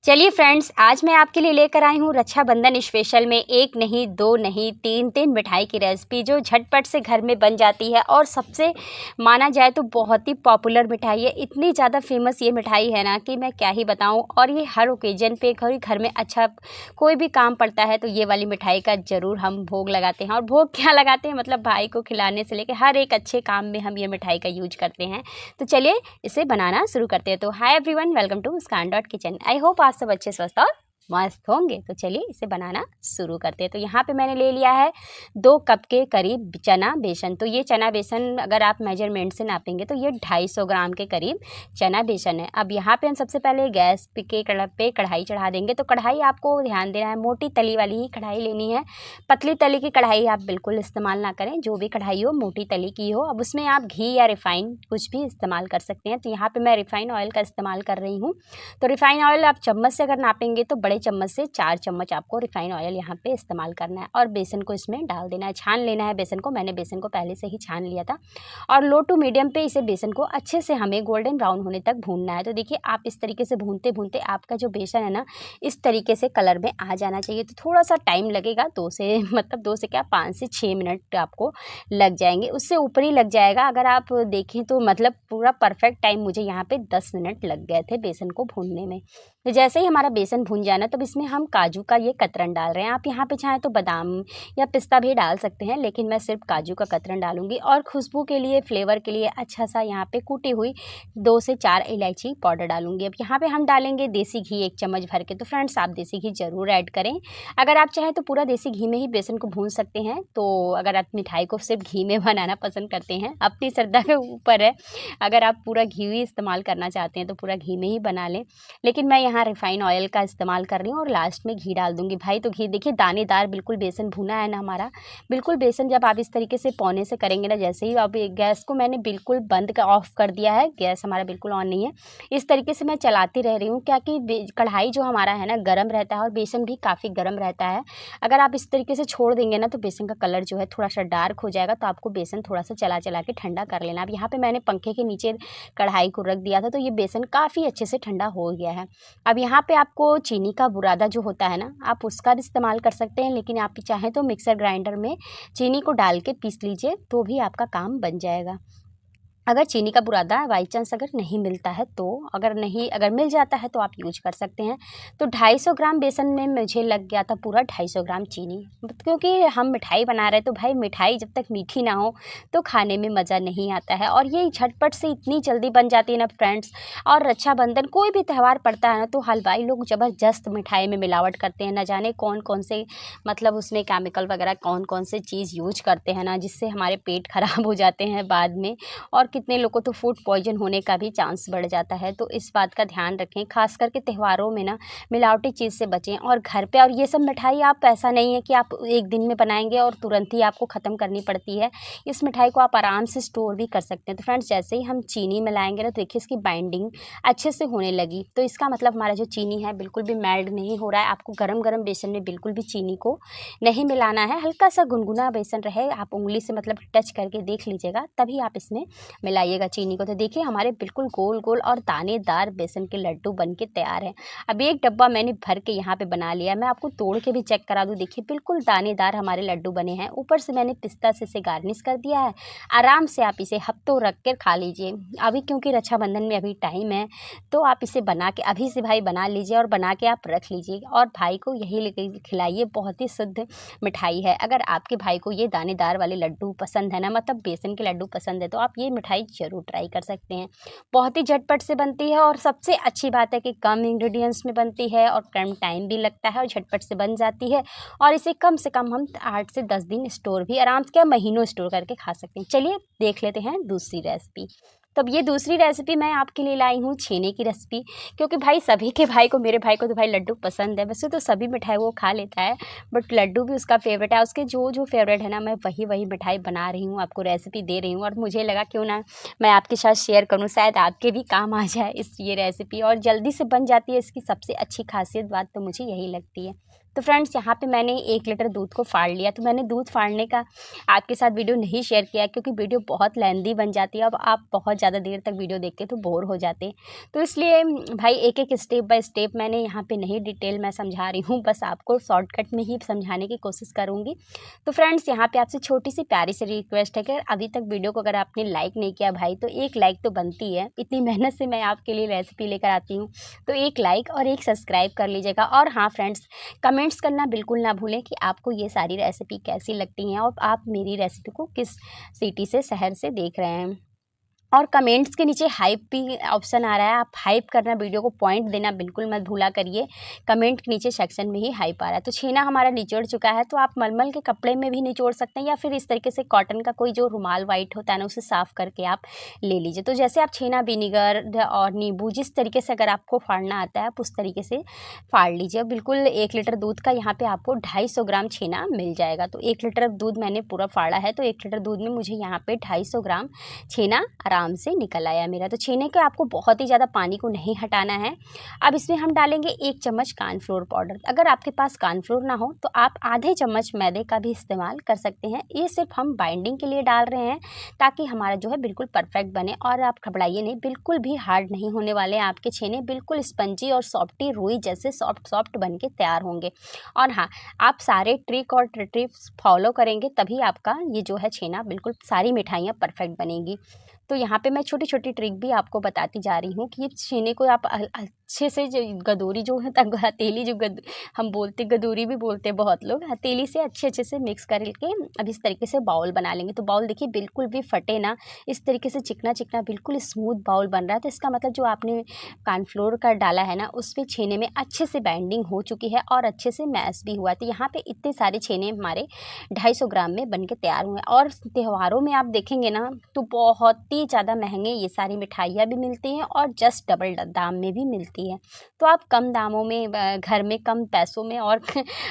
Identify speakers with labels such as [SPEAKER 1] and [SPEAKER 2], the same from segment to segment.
[SPEAKER 1] चलिए फ्रेंड्स, आज मैं आपके लिए लेकर आई हूँ रक्षाबंधन स्पेशल में एक नहीं, दो नहीं, तीन मिठाई की रेसिपी जो झटपट से घर में बन जाती है और सबसे माना जाए तो बहुत ही पॉपुलर मिठाई है। इतनी ज़्यादा फेमस ये मिठाई है ना कि मैं क्या ही बताऊँ। और ये हर ओकेजन पे घर में अच्छा कोई भी काम पड़ता है तो ये वाली मिठाई का ज़रूर हम भोग लगाते हैं। और भोग क्या लगाते हैं, मतलब भाई को खिलाने से लेकर हर एक अच्छे काम में हम ये मिठाई का यूज करते हैं। तो चलिए इसे बनाना शुरू करते हैं। तो hi everyone, welcome to Muskan dot kitchen. I hope आप सब अच्छे स्वस्थ और मस्त होंगे। तो चलिए इसे बनाना शुरू करते हैं। तो यहाँ पे मैंने ले लिया है 2 कप के करीब चना बेसन। तो ये चना बेसन अगर आप मेजरमेंट से नापेंगे तो ये 250 ग्राम के करीब चना बेसन है। अब यहाँ पे हम सबसे पहले गैस पे कढ़ाई चढ़ा देंगे। तो कढ़ाई आपको ध्यान देना है, मोटी तली वाली ही कढ़ाई लेनी है। पतली तली की कढ़ाई आप बिल्कुल इस्तेमाल ना करें। जो भी कढ़ाई हो मोटी तली की हो। अब उसमें आप घी या रिफ़ाइन कुछ भी इस्तेमाल कर सकते हैं। तो यहाँ पे मैं रिफ़ाइन ऑयल का इस्तेमाल कर रही हूँ। तो रिफ़ाइन ऑयल आप चम्मच से अगर नापेंगे तो बड़े चम्मच से 4 चम्मच आपको रिफ़ाइन ऑयल यहाँ पे इस्तेमाल करना है। और बेसन को इसमें डाल देना है, छान लेना है बेसन को। मैंने बेसन को पहले से ही छान लिया था। और लो टू मीडियम पे इसे बेसन को अच्छे से हमें गोल्डन ब्राउन होने तक भूनना है। तो देखिए आप इस तरीके से भूनते भूनते आपका जो बेसन है ना, इस तरीके से कलर में आ जाना चाहिए। तो थोड़ा सा टाइम लगेगा, 2 से क्या 5 से 6 मिनट आपको लग जाएंगे। उससे ऊपर ही लग जाएगा अगर आप देखें तो। मतलब पूरा परफेक्ट टाइम मुझे यहाँ पे 10 मिनट लग गए थे बेसन को भूनने में। तो जैसे ही हमारा बेसन भून जाना तब इसमें हम काजू का ये कतरन डाल रहे हैं। आप यहाँ पे चाहें तो बादाम या पिस्ता भी डाल सकते हैं, लेकिन मैं सिर्फ काजू का कतरन डालूंगी। और खुशबू के लिए, फ्लेवर के लिए अच्छा सा यहाँ पे कूटी हुई 2 से 4 इलायची पाउडर डालूंगी। अब यहाँ पे हम डालेंगे देसी घी 1 चम्मच भर के। तो फ्रेंड्स आप देसी घी ज़रूर ऐड करें। अगर आप चाहें तो पूरा देसी घी में ही बेसन को भून सकते हैं। तो अगर आप मिठाई को सिर्फ घी में बनाना पसंद करते हैं, अपनी श्रद्धा के ऊपर है। अगर आप पूरा घी ही इस्तेमाल करना चाहते हैं तो पूरा घी में ही बना लें, लेकिन मैं यहाँ रिफ़ाइन ऑयल का इस्तेमाल कर रही हूँ और लास्ट में घी डाल दूँगी। भाई तो घी देखिए दानेदार बिल्कुल बेसन भुना है ना हमारा। बिल्कुल बेसन जब आप इस तरीके से पौने से करेंगे ना, जैसे ही अब गैस को मैंने बिल्कुल ऑफ कर दिया है, गैस हमारा बिल्कुल ऑन नहीं है। इस तरीके से मैं चलाती रह रही हूँ क्योंकि कढ़ाई जो हमारा है ना गर्म रहता है और बेसन भी काफ़ी गर्म रहता है। अगर आप इस तरीके से छोड़ देंगे ना तो बेसन का कलर जो है थोड़ा सा डार्क हो जाएगा। तो आपको बेसन थोड़ा सा चला चला के ठंडा कर लेना। अब यहाँ पे मैंने पंखे के नीचे कढ़ाई को रख दिया था तो ये बेसन काफ़ी अच्छे से ठंडा हो गया है। अब यहाँ पे आपको चीनी का बुरादा जो होता है ना, आप उसका भी इस्तेमाल कर सकते हैं, लेकिन आप चाहें तो मिक्सर ग्राइंडर में चीनी को डाल के पीस लीजिए तो भी आपका काम बन जाएगा। अगर चीनी का बुरादा बाई चांस अगर नहीं मिलता है तो, अगर मिल जाता है तो आप यूज कर सकते हैं। तो 250 ग्राम बेसन में मुझे लग गया था पूरा 250 ग्राम चीनी। क्योंकि हम मिठाई बना रहे तो भाई मिठाई जब तक मीठी ना हो तो खाने में मज़ा नहीं आता है। और ये झटपट से इतनी जल्दी बन जाती है ना फ्रेंड्स। और रक्षाबंधन कोई भी त्यौहार पड़ता है ना तो हलवाई लोग ज़बरदस्त मिठाई में मिलावट करते हैं। न जाने कौन कौन से मतलब उसमें केमिकल वगैरह कौन कौन से चीज़ यूज करते हैं ना, जिससे हमारे पेट ख़राब हो जाते हैं बाद में। और कितने लोगों को तो फूड पॉइजन होने का भी चांस बढ़ जाता है। तो इस बात का ध्यान रखें, खास करके त्योहारों में ना मिलावटी चीज़ से बचें। और घर पे और ये सब मिठाई आप ऐसा नहीं है कि आप एक दिन में बनाएंगे और तुरंत ही आपको ख़त्म करनी पड़ती है। इस मिठाई को आप आराम से स्टोर भी कर सकते हैं। तो फ्रेंड्स जैसे ही हम चीनी मिलाएंगे ना तो देखिए इसकी बाइंडिंग अच्छे से होने लगी। तो इसका मतलब हमारा जो चीनी है बिल्कुल भी मेल्ट नहीं हो रहा है। आपको गरम गरम बेसन में बिल्कुल भी चीनी को नहीं मिलाना है। हल्का सा गुनगुना बेसन रहे, आप उंगली से मतलब टच करके देख लीजिएगा, तभी आप इसमें मिलाइएगा चीनी को। तो देखिए हमारे बिल्कुल गोल गोल और दानेदार बेसन के लड्डू बनके तैयार हैं। अब एक डब्बा मैंने भर के यहाँ पे बना लिया। मैं आपको तोड़ के भी चेक करा दूँ, देखिए बिल्कुल दानेदार हमारे लड्डू बने हैं। ऊपर से मैंने पिस्ता से इसे गार्निश कर दिया है। आराम से आप इसे हफ्तों रख कर खा लीजिए। अभी क्योंकि रक्षाबंधन में अभी टाइम है तो आप इसे बना के अभी से भाई बना लीजिए और बना के आप रख लीजिए और भाई को यही लेके खिलाइए। बहुत ही शुद्ध मिठाई है। अगर आपके भाई को ये दानेदार वाले लड्डू पसंद है ना, मतलब बेसन के लड्डू पसंद है, तो आप ये मिठाई ज़रूर ट्राई कर सकते हैं। बहुत ही झटपट से बनती है और सबसे अच्छी बात है कि कम इंग्रेडिएंट्स में बनती है और कम टाइम भी लगता है और झटपट से बन जाती है। और इसे कम से कम हम 8 से 10 दिन स्टोर भी आराम से, क्या महीनों स्टोर करके खा सकते हैं। चलिए देख लेते हैं दूसरी रेसिपी। तो अब ये दूसरी रेसिपी मैं आपके लिए लाई हूँ छेने की रेसिपी। क्योंकि भाई सभी के भाई को, मेरे भाई को तो भाई लड्डू पसंद है। वैसे तो सभी मिठाई वो खा लेता है, बट लड्डू भी उसका फेवरेट है। उसके जो जो फेवरेट है ना, मैं वही मिठाई बना रही हूँ, आपको रेसिपी दे रही हूँ। और मुझे लगा क्यों ना मैं आपके साथ शेयर करूँ, शायद आपके भी काम आ जाए ये रेसिपी। और जल्दी से बन जाती है, इसकी सबसे अच्छी खासियत बात तो मुझे यही लगती है। तो फ्रेंड्स यहाँ पे मैंने 1 लीटर दूध को फाड़ लिया। तो मैंने दूध फाड़ने का आपके साथ वीडियो नहीं शेयर किया क्योंकि वीडियो बहुत लेंदी बन जाती है। अब आप बहुत ज़्यादा देर तक वीडियो देखते तो बोर हो जाते, तो इसलिए भाई एक स्टेप बाय स्टेप मैंने यहाँ पे नहीं डिटेल में समझा रही हूँ, बस आपको शॉर्टकट में ही समझाने की कोशिश करूँगी। तो फ्रेंड्स यहाँ पे आपसे छोटी सी प्यारी सी रिक्वेस्ट है कि अभी तक वीडियो को अगर आपने लाइक नहीं किया भाई, तो एक लाइक तो बनती है। इतनी मेहनत से मैं आपके लिए रेसिपी लेकर आती हूँ, तो एक लाइक और एक सब्सक्राइब कर लीजिएगा। और हाँ फ्रेंड्स, कमेंट्स करना बिल्कुल ना भूलें कि आपको ये सारी रेसिपी कैसी लगती हैं और आप मेरी रेसिपी को किस सिटी से, शहर से देख रहे हैं। और कमेंट्स के नीचे हाइप भी ऑप्शन आ रहा है, आप हाइप करना, वीडियो को पॉइंट देना बिल्कुल मत भूला करिए। कमेंट के नीचे सेक्शन में ही हाइप आ रहा है। तो छेना हमारा निचोड़ चुका है, तो आप मलमल के कपड़े में भी निचोड़ सकते हैं या फिर इस तरीके से कॉटन का कोई जो रुमाल वाइट होता है ना, उसे साफ़ करके आप ले लीजिए। तो जैसे आप छेना विनीगर और नींबू जिस तरीके से अगर आपको फाड़ना आता है आप उस तरीके से फाड़ लीजिए। बिल्कुल 1 लीटर दूध का यहाँ पे आपको 250 ग्राम छेना मिल जाएगा। तो 1 लीटर दूध मैंने पूरा फाड़ा है, तो 1 लीटर दूध में मुझे यहाँ पे 250 ग्राम छेना आराम से निकल आया मेरा। तो छेने के आपको बहुत ही ज़्यादा पानी को नहीं हटाना है। अब इसमें हम डालेंगे 1 चम्मच कॉर्नफ्लोर पाउडर। अगर आपके पास कॉर्नफ्लोर ना हो तो आप आधे चम्मच मैदे का भी इस्तेमाल कर सकते हैं। ये सिर्फ हम बाइंडिंग के लिए डाल रहे हैं ताकि हमारा जो है बिल्कुल परफेक्ट बने। और आप घबराइए नहीं, बिल्कुल भी हार्ड नहीं होने वाले हैं आपके छेने, बिल्कुल स्पंजी और सॉफ्टी रुई जैसे सॉफ्ट बन के तैयार होंगे। और हाँ, आप सारे ट्रिक और ट्रिप्स फॉलो करेंगे तभी आपका ये जो है छेना बिल्कुल सारी मिठाइयाँ परफेक्ट बनेगी। तो यहाँ पे मैं छोटी-छोटी ट्रिक भी आपको बताती जा रही हूँ कि ये छेने को आप अच्छे से, जो गदोरी जो है हथेली, जो हम बोलते गदोरी भी बोलते हैं बहुत लोग, हथेली से अच्छे से मिक्स करके अब इस तरीके से बाउल बना लेंगे। तो बाउल देखिए बिल्कुल भी फटे ना, इस तरीके से चिकना बिल्कुल स्मूथ बाउल बन रहा है। तो इसका मतलब जो आपने कॉर्नफ्लोर का डाला है ना, उसमें छेने में अच्छे से बाइंडिंग हो चुकी है और अच्छे से मैश भी हुआ है। तो यहाँ पे इतने सारे छेने हमारे 250 ग्राम में बन के तैयार हुए हैं। और त्योहारों में आप देखेंगे ना तो बहुत ही ज़्यादा महंगे ये सारी मिठाइयाँ भी मिलती हैं और जस्ट डबल दाम में भी मिलती है। तो आप कम दामों में घर में कम पैसों में और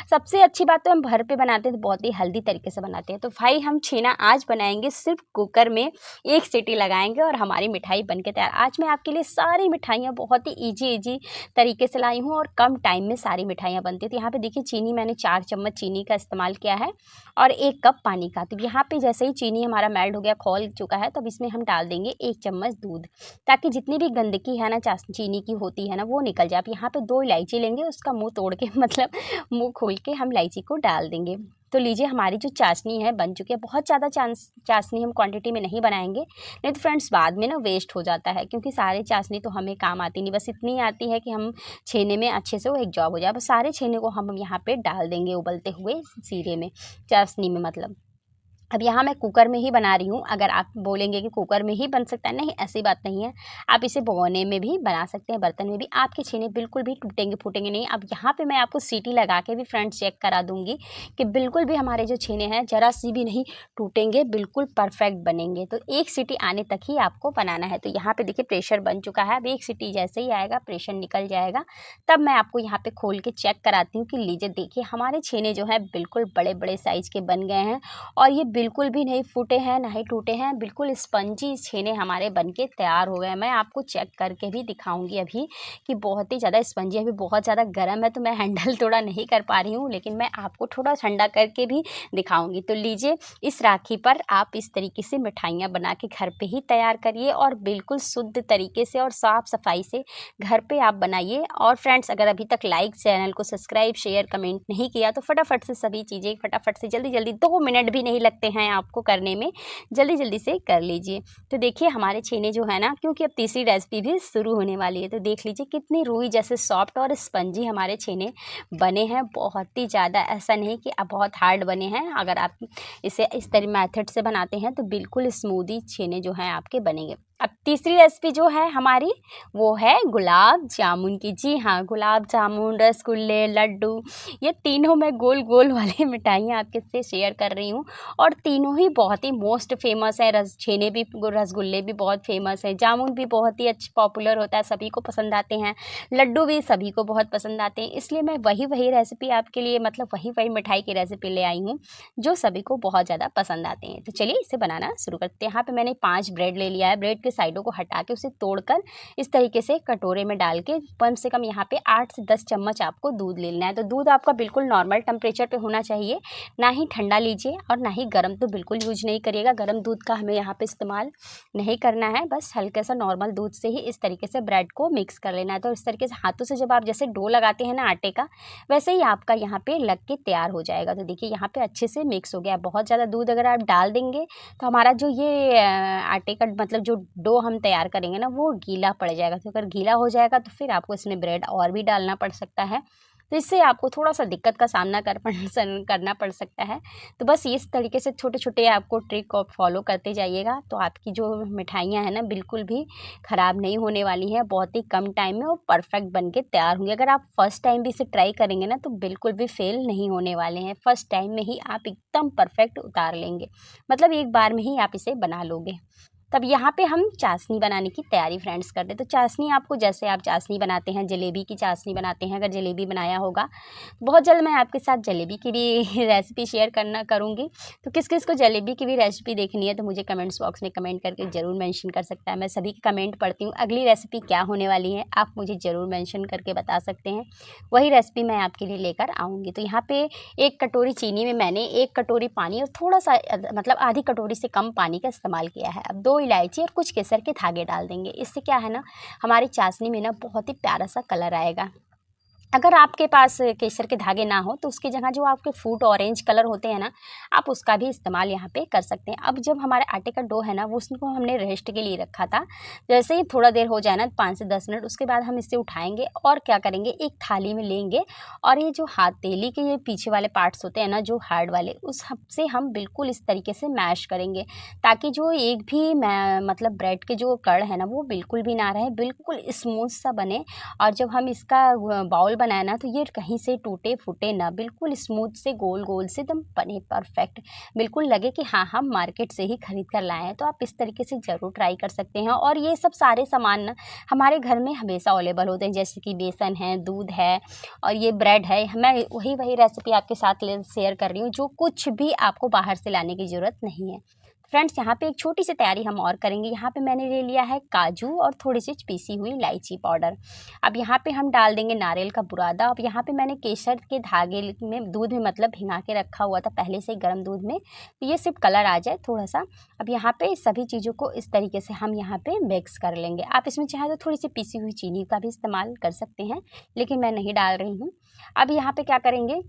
[SPEAKER 1] सबसे अच्छी बात तो हम घर पे बनाते हैं तो बहुत ही हेल्दी तरीके से बनाते हैं। तो भाई हम छेना आज बनाएंगे सिर्फ कुकर में, 1 सीटी लगाएंगे और हमारी मिठाई बन के तैयार। आज मैं आपके लिए सारी मिठाइयाँ बहुत ही ईजी तरीके से लाई हूँ और कम टाइम में सारी मिठाइयाँ बनती हैं। तो यहाँ पे देखिए चीनी मैंने 4 चम्मच चीनी का इस्तेमाल किया है और 1 कप पानी का। तो यहाँ पे जैसे ही चीनी हमारा मेल्ट हो गया, खौल चुका है, तब इसमें हम डाल देंगे 1 चम्मच दूध, ताकि जितनी भी गंदगी है ना चीनी की होती है ना वो निकल जाए। आप यहाँ पे 2 इलायची लेंगे, उसका मुंह तोड़ के मतलब मुंह खोल के हम इलायची को डाल देंगे। तो लीजिए हमारी जो चाशनी है बन चुकी है। बहुत ज़्यादा चाशनी हम क्वांटिटी में नहीं बनाएंगे, नहीं तो फ्रेंड्स बाद में ना वेस्ट हो जाता है, क्योंकि सारे चाशनी तो हमें काम आती नहीं, बस इतनी आती है कि हम छेने में अच्छे से वो एक जॉब हो जाए। बस सारे छेने को हम यहाँ पे डाल देंगे उबलते हुए सीरे में, चाशनी में मतलब। अब यहाँ मैं कुकर में ही बना रही हूँ। अगर आप बोलेंगे कि कुकर में ही बन सकता है, नहीं ऐसी बात नहीं है, आप इसे भगोने में भी बना सकते हैं, बर्तन में भी। आपके छेने बिल्कुल भी टूटेंगे फूटेंगे नहीं। अब यहाँ पे मैं आपको सीटी लगा के भी फ्रेंड्स चेक करा दूँगी कि बिल्कुल भी हमारे जो छेने हैं ज़रा सी भी नहीं टूटेंगे, बिल्कुल परफेक्ट बनेंगे। तो 1 सीटी आने तक ही आपको बनाना है। तो यहाँ पर देखिए प्रेशर बन चुका है। अब 1 सीटी जैसे ही आएगा, प्रेशर निकल जाएगा, तब मैं आपको यहाँ पर खोल के चेक कराती हूँ कि लीजिए देखिए हमारे छेने जो हैं बिल्कुल बड़े साइज़ के बन गए हैं और ये बिल्कुल भी नहीं फूटे हैं, ना ही टूटे हैं, बिल्कुल स्पंजी छेने हमारे बनके तैयार हो गए हैं। मैं आपको चेक करके भी दिखाऊंगी अभी कि बहुत ही ज़्यादा स्पंजी, अभी बहुत ज़्यादा गर्म है तो मैं हैंडल थोड़ा नहीं कर पा रही हूँ, लेकिन मैं आपको थोड़ा ठंडा करके भी दिखाऊंगी। तो लीजिए इस राखी पर आप इस तरीके से मिठाइयाँ बना के घर पे ही तैयार करिए और बिल्कुल शुद्ध तरीके से और साफ़ सफाई से घर पे आप बनाइए। और फ्रेंड्स अगर अभी तक लाइक, चैनल को सब्सक्राइब, शेयर, कमेंट नहीं किया तो फटाफट से सभी चीज़ें फटाफट से जल्दी 2 मिनट भी नहीं लगते हैं आपको करने में, जल्दी से कर लीजिए। तो देखिए हमारे छेने जो है ना, क्योंकि अब तीसरी रेसिपी भी शुरू होने वाली है, तो देख लीजिए कितनी रुई जैसे सॉफ्ट और स्पंजी हमारे छेने बने हैं। बहुत ही ज़्यादा, ऐसा नहीं कि अब बहुत हार्ड बने हैं। अगर आप इसे इस तरह मेथड से बनाते हैं तो बिल्कुल स्मूदी छेने जो हैं आपके बनेंगे। अब तीसरी रेसिपी जो है हमारी वो है गुलाब जामुन की। जी हाँ, गुलाब जामुन, रसगुल्ले, लड्डू, ये तीनों मैं गोल वाली मिठाइयाँ आपके से शेयर कर रही हूँ और तीनों ही बहुत ही मोस्ट फेमस है। छेने भी, रसगुल्ले भी बहुत फेमस है, जामुन भी बहुत ही पॉपुलर होता है, सभी को पसंद आते हैं, लड्डू भी सभी को बहुत पसंद आते हैं। इसलिए मैं वही रेसिपी आपके लिए, मतलब वही मिठाई की रेसिपी ले आई हूँ जो सभी को बहुत ज़्यादा पसंद आते हैं। तो चलिए इसे बनाना शुरू करते हैं। यहाँ पे मैंने 5 ब्रेड ले लिया है। ब्रेड के साइडों को हटा के उसे तोड़कर इस तरीके से कटोरे में डाल के कम से कम यहाँ पे 8 से 10 चम्मच आपको दूध ले लेना है। तो दूध आपका बिल्कुल नॉर्मल टेम्परेचर पे होना चाहिए, ना ही ठंडा लीजिए और ना ही गर्म तो बिल्कुल यूज नहीं करिएगा। गर्म दूध का हमें यहाँ पे इस्तेमाल नहीं करना है, बस हल्का सा नॉर्मल दूध से ही इस तरीके से ब्रेड को मिक्स कर लेना है। तो इस तरीके से हाथों से जब आप जैसे डो लगाते हैं ना आटे का, वैसे ही आपका यहाँ पे लग के तैयार हो जाएगा। तो देखिए यहाँ पे अच्छे से मिक्स हो गया। बहुत ज़्यादा दूध अगर आप डाल देंगे तो हमारा जो ये आटे का मतलब जो डो हम तैयार करेंगे ना वो गीला पड़ जाएगा। तो अगर गीला हो जाएगा तो फिर आपको इसमें ब्रेड और भी डालना पड़ सकता है, तो इससे आपको थोड़ा सा दिक्कत का सामना करना पड़ सकता है। तो बस इस तरीके से छोटे छोटे आपको ट्रिक और फॉलो करते जाइएगा, तो आपकी जो मिठाइयाँ हैं ना बिल्कुल भी ख़राब नहीं होने वाली हैं। बहुत ही कम टाइम में वो परफेक्ट बन के तैयार होंगे। अगर आप फर्स्ट टाइम भी इसे ट्राई करेंगे ना तो बिल्कुल भी फेल नहीं होने वाले हैं। फर्स्ट टाइम में ही आप एकदम परफेक्ट उतार लेंगे, मतलब एक बार में ही आप इसे बना लोगे। तब यहाँ पे हम चाशनी बनाने की तैयारी फ्रेंड्स करते हैं। तो चाशनी आपको जैसे आप चाशनी बनाते हैं, जलेबी की चाशनी बनाते हैं, अगर जलेबी बनाया होगा तो बहुत जल्द मैं आपके साथ जलेबी की भी रेसिपी शेयर करूँगी। तो किस किस को जलेबी की भी रेसिपी देखनी है तो मुझे कमेंट्स बॉक्स में कमेंट करके ज़रूर मेंशन कर सकता है। मैं सभी के कमेंट पढ़ती हूँ। अगली रेसिपी क्या होने वाली है आप मुझे ज़रूर मेंशन करके बता सकते हैं, वही रेसिपी मैं आपके लिए लेकर आऊँगी। तो यहाँ पे 1 कटोरी चीनी में मैंने 1 कटोरी पानी और थोड़ा सा मतलब आधी कटोरी से कम पानी का इस्तेमाल किया है। अब 2 इलायची और कुछ केसर के धागे डाल देंगे। इससे क्या है ना हमारी चाशनी में ना बहुत ही प्यारा सा कलर आएगा। अगर आपके पास केसर के धागे ना हो तो उसकी जगह जो आपके फूड ऑरेंज कलर होते हैं ना, आप उसका भी इस्तेमाल यहाँ पे कर सकते हैं। अब जब हमारे आटे का डो है ना वो उसको हमने रेस्ट के लिए रखा था, जैसे ही थोड़ा देर हो जाए ना 5 से 10 मिनट, उसके बाद हम इसे उठाएंगे और क्या करेंगे एक थाली में लेंगे और ये जो हथेली के ये पीछे वाले पार्ट्स होते हैं ना जो हार्ड वाले, उस से हम बिल्कुल इस तरीके से मैश करेंगे ताकि जो एक भी मतलब ब्रेड के जो कड़ है ना वो बिल्कुल भी ना रहे, बिल्कुल स्मूथ सा बने। और जब हम इसका बाउल बनाए ना तो ये कहीं से टूटे फूटे ना, बिल्कुल स्मूथ से गोल गोल से एकदम बने परफेक्ट, बिल्कुल लगे कि हाँ हम मार्केट से ही खरीद कर लाए हैं। तो आप इस तरीके से ज़रूर ट्राई कर सकते हैं। और ये सब सारे सामान ना हमारे घर में हमेशा अवेलेबल होते हैं, जैसे कि बेसन है, दूध है और ये ब्रेड है। मैं वही रेसिपी आपके साथ शेयर कर रही हूँ, जो कुछ भी आपको बाहर से लाने की ज़रूरत नहीं है। फ्रेंड्स यहाँ पे एक छोटी सी तैयारी हम और करेंगे। यहाँ पे मैंने ले लिया है काजू और थोड़ी सी पीसी हुई इलायची पाउडर। अब यहाँ पे हम डाल देंगे नारियल का बुरादा। अब यहाँ पे मैंने केसर के धागे में दूध में मतलब भिंगा के रखा हुआ था पहले से गर्म दूध में, तो ये सिर्फ कलर आ जाए थोड़ा सा। अब यहाँ पे सभी चीज़ों को इस तरीके से हम यहाँ पे मिक्स कर लेंगे। आप इसमें चाहें तो थोड़ी सी पीसी हुई चीनी का भी इस्तेमाल कर सकते हैं, लेकिन मैं नहीं डाल रही हूँ। अब यहाँ पे क्या करेंगे,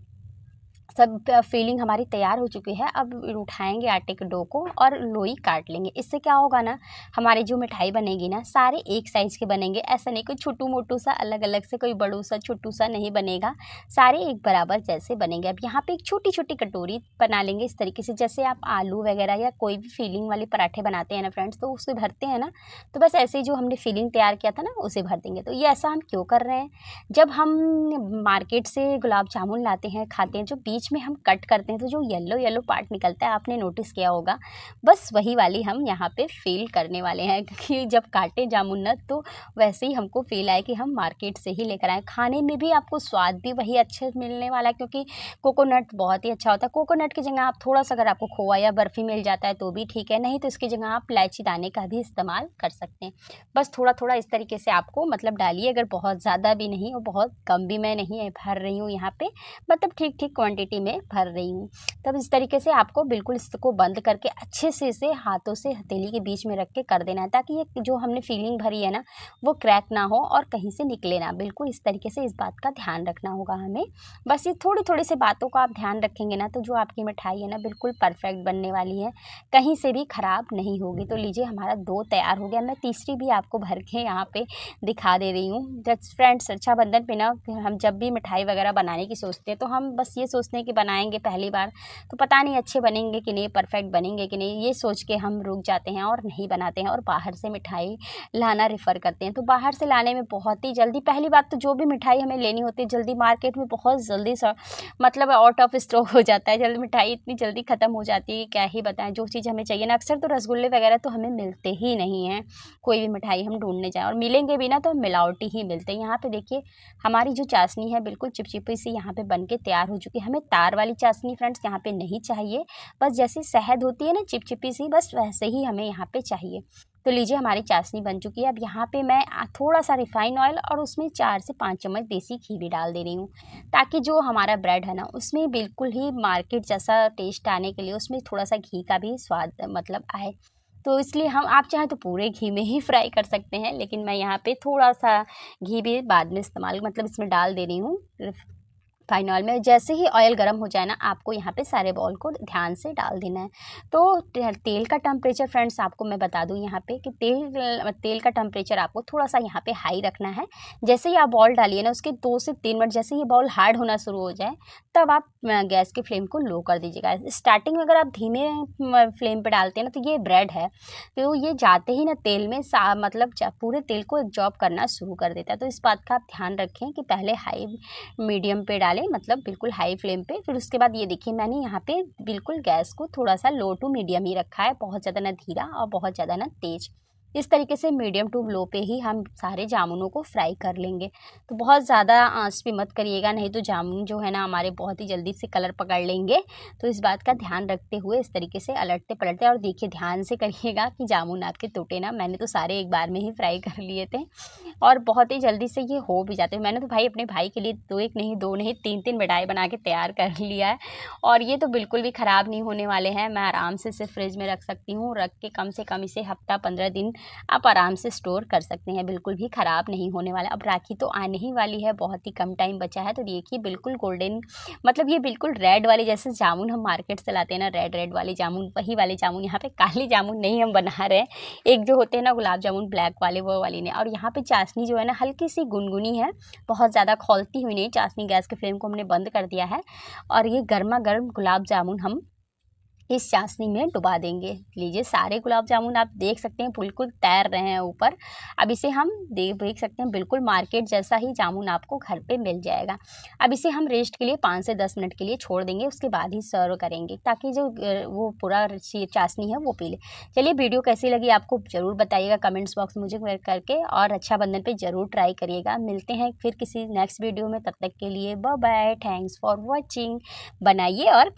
[SPEAKER 1] सब फिलिंग हमारी तैयार हो चुकी है। अब उठाएंगे आटे के डो को और लोई काट लेंगे। इससे क्या होगा ना हमारी जो मिठाई बनेगी ना सारे एक साइज़ के बनेंगे। ऐसा नहीं कोई छोटू मोटू सा अलग अलग से कोई बड़ू सा छोटू सा नहीं बनेगा, सारे एक बराबर जैसे बनेंगे। अब यहाँ पे एक छोटी छोटी कटोरी बना लेंगे इस तरीके से, जैसे आप आलू वगैरह या कोई भी फिलिंग वाले पराठे बनाते हैं ना फ्रेंड्स, तो उसे भरते हैं ना, तो बस ऐसे ही जो हमने फिलिंग तैयार किया था ना उसे भर देंगे। तो ये ऐसा हम क्यों कर रहे हैं, जब हम मार्केट से गुलाब जामुन लाते हैं खाते हैं, जो बीच में हम कट करते हैं तो जो येलो येलो पार्ट निकलता है आपने नोटिस किया होगा, बस वही वाली हम यहाँ पे फील करने वाले हैं। क्योंकि जब काटे जामुन ना तो वैसे ही हमको फील आए कि हम मार्केट से ही लेकर आए। खाने में भी आपको स्वाद भी वही अच्छे मिलने वाला है, क्योंकि कोकोनट बहुत ही अच्छा होता है। कोकोनट की जगह आप थोड़ा सा अगर आपको खोआ या बर्फ़ी मिल जाता है तो भी ठीक है, नहीं तो इसकी जगह आप इलायची दाने का भी इस्तेमाल कर सकते हैं। बस थोड़ा थोड़ा इस तरीके से आपको मतलब डालिए, अगर बहुत ज़्यादा भी नहीं और बहुत कम भी मैं नहीं भर रही हूँ यहाँ पे, मतलब ठीक ठीक क्वांटिटी में भर रही हूँ। तब इस तरीके से आपको बिल्कुल इसको बंद करके अच्छे से इसे हाथों से हथेली के बीच में रख के कर देना है, ताकि ये जो हमने फिलिंग भरी है ना वो क्रैक ना हो और कहीं से निकले ना। बिल्कुल इस तरीके से इस बात का ध्यान रखना होगा हमें। बस ये थोड़ी थोड़ी से बातों का आप ध्यान रखेंगे ना तो जो आपकी मिठाई है ना बिल्कुल परफेक्ट बनने वाली है, कहीं से भी ख़राब नहीं होगी। तो लीजिए हमारा 2 तैयार हो गया। मैं तीसरी भी आपको भर के यहाँ पे दिखा दे रही हूँ। जस्ट फ्रेंड्स रक्षाबंधन पे ना हम जब भी मिठाई वगैरह बनाने की सोचते हैं तो हम बस ये सोचते हैं कि बनाएंगे पहली बार तो पता नहीं अच्छे बनेंगे कि नहीं, परफेक्ट बनेंगे कि नहीं, ये सोच के हम रुक जाते हैं और नहीं बनाते हैं और बाहर से मिठाई लाना रेफ़र करते हैं। तो बाहर से लाने में बहुत ही जल्दी, पहली बात तो जो भी मिठाई हमें लेनी होती है जल्दी मार्केट में बहुत जल्दी मतलब आउट ऑफ स्टॉक हो जाता है, जल्दी मिठाई इतनी जल्दी ख़त्म हो जाती है कि क्या ही बताएं। जो चीज़ हमें चाहिए ना, अक्सर तो रसगुल्ले वगैरह तो हमें मिलते ही नहीं हैं, कोई भी मिठाई हम ढूंढने जाएँ और मिलेंगे भी ना तो मिलावटी ही मिलते हैं। यहाँ पे देखिए हमारी जो चाशनी है बिल्कुल चिपचिपी सी यहाँ पे बन के तैयार हो चुकी है। हमें तार वाली चाशनी फ्रेंड्स यहाँ पे नहीं चाहिए, बस जैसे शहद होती है ना चिपचिपी सी, बस वैसे ही हमें यहाँ पे चाहिए। तो लीजिए हमारी चाशनी बन चुकी है। अब यहाँ पे मैं थोड़ा सा रिफाइन ऑयल और उसमें 4 से 5 चम्मच देसी घी भी डाल दे रही हूँ, ताकि जो हमारा ब्रेड है ना उसमें बिल्कुल ही मार्केट जैसा टेस्ट आने के लिए उसमें थोड़ा सा घी का भी स्वाद मतलब आए। तो इसलिए हम आप चाहें तो पूरे घी में ही फ्राई कर सकते हैं, लेकिन मैं यहाँ पे थोड़ा सा घी भी बाद में इस्तेमाल मतलब इसमें डाल दे रही हूँ फाइन ऑयल में। जैसे ही ऑयल गर्म हो जाए ना, आपको यहाँ पे सारे बॉल को ध्यान से डाल देना है। तो तेल का टेम्परेचर फ्रेंड्स आपको मैं बता दूँ यहाँ पे कि तेल का टेम्परेचर आपको थोड़ा सा यहाँ पे हाई रखना है। जैसे ही आप बॉल डालिए ना, उसके 2 से 3 मिनट जैसे ही बॉल हार्ड होना शुरू हो जाए, तब आप गैस की फ्लेम को लो कर दीजिएगा। स्टार्टिंग में अगर आप धीमे फ्लेम पे डालते हैं ना, तो ये ब्रेड है तो ये जाते ही ना तेल में मतलब पूरे तेल को एब्जॉर्ब करना शुरू कर देता है। तो इस बात का आप ध्यान रखें कि पहले हाई मीडियम पे डालें, मतलब बिल्कुल हाई फ्लेम पे। फिर उसके बाद ये देखिए मैंने यहाँ पे बिल्कुल गैस को थोड़ा सा लो टू मीडियम ही रखा है, बहुत ज़्यादा ना धीरा और बहुत ज़्यादा ना तेज़। इस तरीके से मीडियम टू लो पे ही हम सारे जामुनों को फ्राई कर लेंगे। तो बहुत ज़्यादा आंच पे मत करिएगा, नहीं तो जामुन जो है ना हमारे बहुत ही जल्दी से कलर पकड़ लेंगे। तो इस बात का ध्यान रखते हुए इस तरीके से अलटते पलटते, और देखिए ध्यान से करिएगा कि जामुन आपके टूटे ना। मैंने तो सारे एक बार में ही फ्राई कर लिए थे और बहुत ही जल्दी से ये हो भी जाते हैं। मैंने तो भाई अपने भाई के लिए 1 नहीं 2 नहीं 3 मिठाई बना के तैयार कर लिया है, और ये तो बिल्कुल भी ख़राब नहीं होने वाले हैं। मैं आराम से इसे फ्रिज में रख सकती हूँ, रख के कम से कम इसे हफ्ता 15 दिन आप आराम से स्टोर कर सकते हैं, बिल्कुल भी ख़राब नहीं होने वाला। अब राखी तो आने ही वाली है, बहुत ही कम टाइम बचा है। तो देखिए बिल्कुल गोल्डन, मतलब ये बिल्कुल रेड वाले जैसे जामुन हम मार्केट से लाते हैं ना, रेड वाले जामुन, वही वाले जामुन। यहाँ पे काले जामुन नहीं हम बना रहे हैं, एक जो होते हैं ना गुलाब जामुन ब्लैक वाले, वो वाली ने। और यहाँ पे चाशनी जो है ना हल्की सी गुनगुनी है, बहुत ज़्यादा खौलती हुई नहीं चाशनी। गैस के फ्लेम को हमने बंद कर दिया है और ये गर्मा गर्म गुलाब जामुन हम इस चाशनी में डुबा देंगे। लीजिए सारे गुलाब जामुन आप देख सकते हैं बिल्कुल तैर रहे हैं ऊपर। अब इसे हम देख सकते हैं बिल्कुल मार्केट जैसा ही जामुन आपको घर पे मिल जाएगा। अब इसे हम रेस्ट के लिए 5 से 10 मिनट के लिए छोड़ देंगे, उसके बाद ही सर्व करेंगे, ताकि जो वो पूरा चाशनी है वो पी ले। चलिए वीडियो कैसी लगी आपको ज़रूर बताइएगा कमेंट्स बॉक्स में मुझे करके, और रक्षाबंधन पे ज़रूर ट्राई करिएगा। मिलते हैं फिर किसी नेक्स्ट वीडियो में, तब तक के लिए bye bye. Thanks for watching. बनाइए और